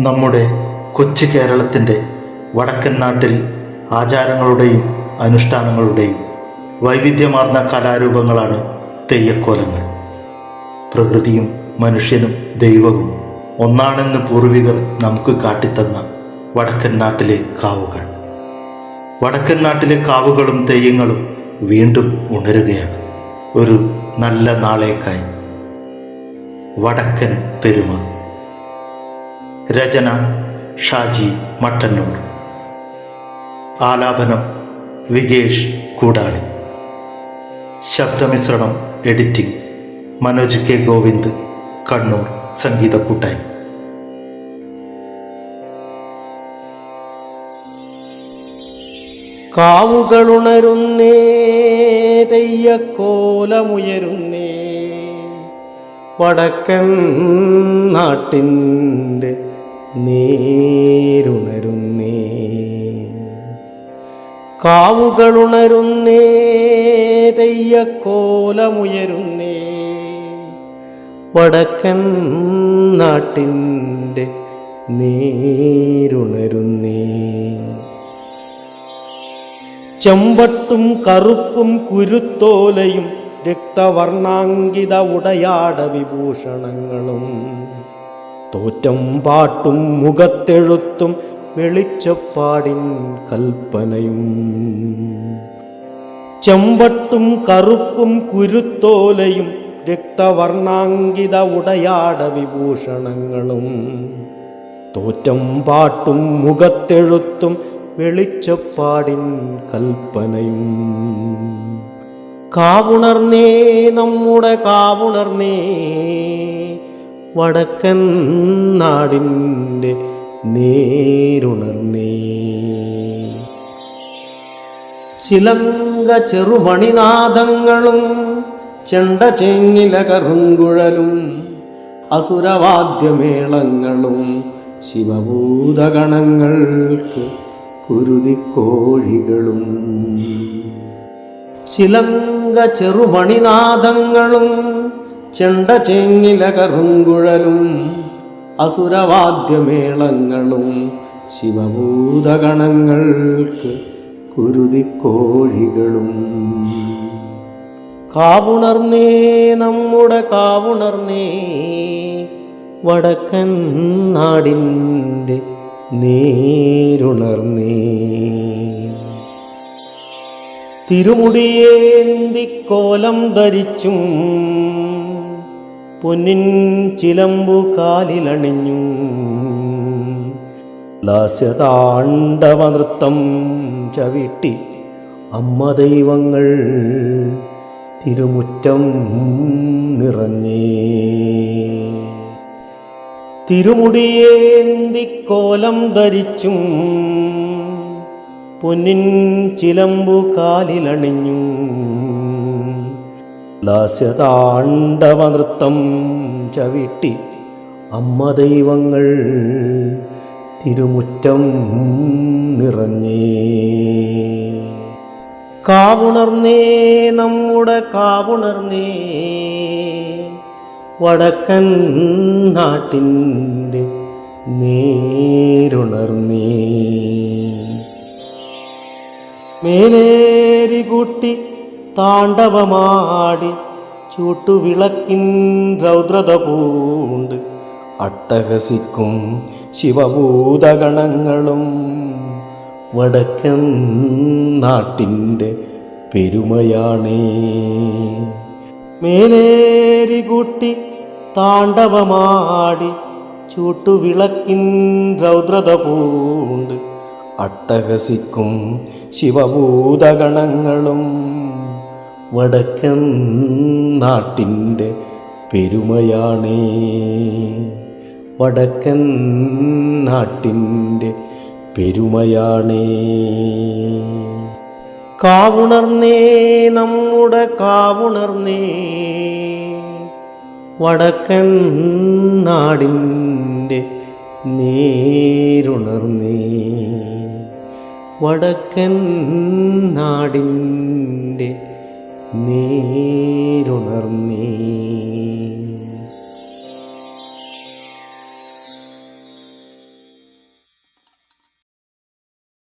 നമ്മുടെ കൊച്ചു കേരളത്തിൻ്റെ വടക്കൻ നാട്ടിൽ ആചാരങ്ങളുടെയും അനുഷ്ഠാനങ്ങളുടെയും വൈവിധ്യമാർന്ന കലാരൂപങ്ങളാണ് തെയ്യക്കോലങ്ങൾ. പ്രകൃതിയും മനുഷ്യനും ദൈവവും ഒന്നാണെന്ന് പൂർവികർ നമുക്ക് കാട്ടിത്തന്ന വടക്കൻ നാട്ടിലെ കാവുകൾ. വടക്കൻ നാട്ടിലെ കാവുകളും തെയ്യങ്ങളും വീണ്ടും ഉണരുകയാണ് ഒരു നല്ല നാളേക്കായി. വടക്കൻ പെരുമ. രചന ഷാജി മട്ടന്നൂർ. ആലാപനം വികേഷ് കൂടാളി. ശബ്ദമിശ്രണം എഡിറ്റിംഗ് മനോജ് കെ ഗോവിന്ദ്, കണ്ണൂർ സംഗീത കൂട്ടായ്മ. കാവുകളുണരുന്നേ, തെയ്യക്കോലമുയരുന്നേ, വടക്കൻ നാട്ടിൻ്റെ നേരുണരുന്നേ. കാവുകളുണരുന്നേ, തെയ്യക്കോലമുയരുന്നേ, വടക്കൻ നാട്ടിൻ്റെ നേരുണരുന്നേ. ചെമ്പട്ടും കറുപ്പും കുരുത്തോലയും രക്തവർണാങ്കിത ഉടയാട വിഭൂഷണങ്ങളും തോറ്റം പാട്ടും മുഖത്തെഴുത്തും വെളിച്ചപ്പാടിൻ കൽപ്പനയും. ചെമ്പട്ടും കറുപ്പും കുരുത്തോലയും രക്തവർണാങ്കിത ഉടയാട വിഭൂഷണങ്ങളും തോറ്റം പാട്ടും മുഖത്തെഴുത്തും വെളിച്ചപ്പാടിൻ കൽപ്പനയും. കാവുണർന്നേ, നമ്മുടെ കാവുണർന്നേ, വടക്കൻ നാടിൻ്റെ നേരുണർന്നേ. ചിലങ്ക ചെറുമണിനാദങ്ങളും ചെണ്ട ചേങ്ങില കറുങ്കുഴലും അസുരവാദ്യമേളങ്ങളും ശിവഭൂതഗണങ്ങൾക്ക് കുരുതിക്കോഴികളും. ചിലങ്ക ചെറുമണിനാദങ്ങളും ചെണ്ട ചേങ്ങില കറുങ്കുഴലും അസുരവാദ്യമേളങ്ങളും ശിവഭൂതഗണങ്ങൾക്ക് കുരുതിക്കോഴികളും. കാവുണർന്നേ, നമ്മുടെ കാവുണർന്നേ, വടക്കൻ നാടിൻ്റെ നേരുണർന്നേ. തിരുമുടിയേന്തി കോലം ധരിച്ചും പൊന്നിൻ ചിലമ്പു കാലിലണിഞ്ഞും ലാസ്യതാണ്ഡവ നൃത്തം ചവിട്ടി അമ്മ ദൈവങ്ങൾ തിരുമുറ്റം നിറഞ്ഞേ. തിരുമുടിയേന്തി കോലം ധരിച്ചും പൊന്നിൻ ചിലമ്പു കാലിലണിഞ്ഞും ലാസ്യതാണ്ഡവ നൃത്തം ചവിട്ടി അമ്മ ദൈവങ്ങൾ തിരുമുറ്റം നിറഞ്ഞേ. കാവുണർന്നേ, നമ്മുടെ കാവുണർന്നേ, വടക്കൻ നാട്ടിൻ്റെ നേരുണർന്നേ. മേലേരി കൂട്ടി താണ്ഡവമാടി ചൂട്ടുവിളക്കിൻ രൗദ്രത പൂണ്ട് അട്ടഹസിക്കും ശിവഭൂതഗണങ്ങളും വടക്കൻ നാട്ടിൻ്റെ പെരുമയാണേ. മേലേരി കൂട്ടി താണ്ഡവമാടി ചൂട്ടുവിളക്കിൻ രൗദ്രത പൂണ്ട് അട്ടഹസിക്കും ശിവഭൂതഗണങ്ങളും വടക്കൻ നാട്ടിൻ്റെ പെരുമയാണേ. വടക്കൻ നാട്ടിൻ്റെ പെരുമയാണേ. കാവുണർന്നേ, നമ്മുടെ കാവുണർന്നേ, വടക്കൻ നാടിൻ്റെ നേരുണർന്നേ. വടക്കൻ നാടിൻ്റെ നേരുണർന്നേ.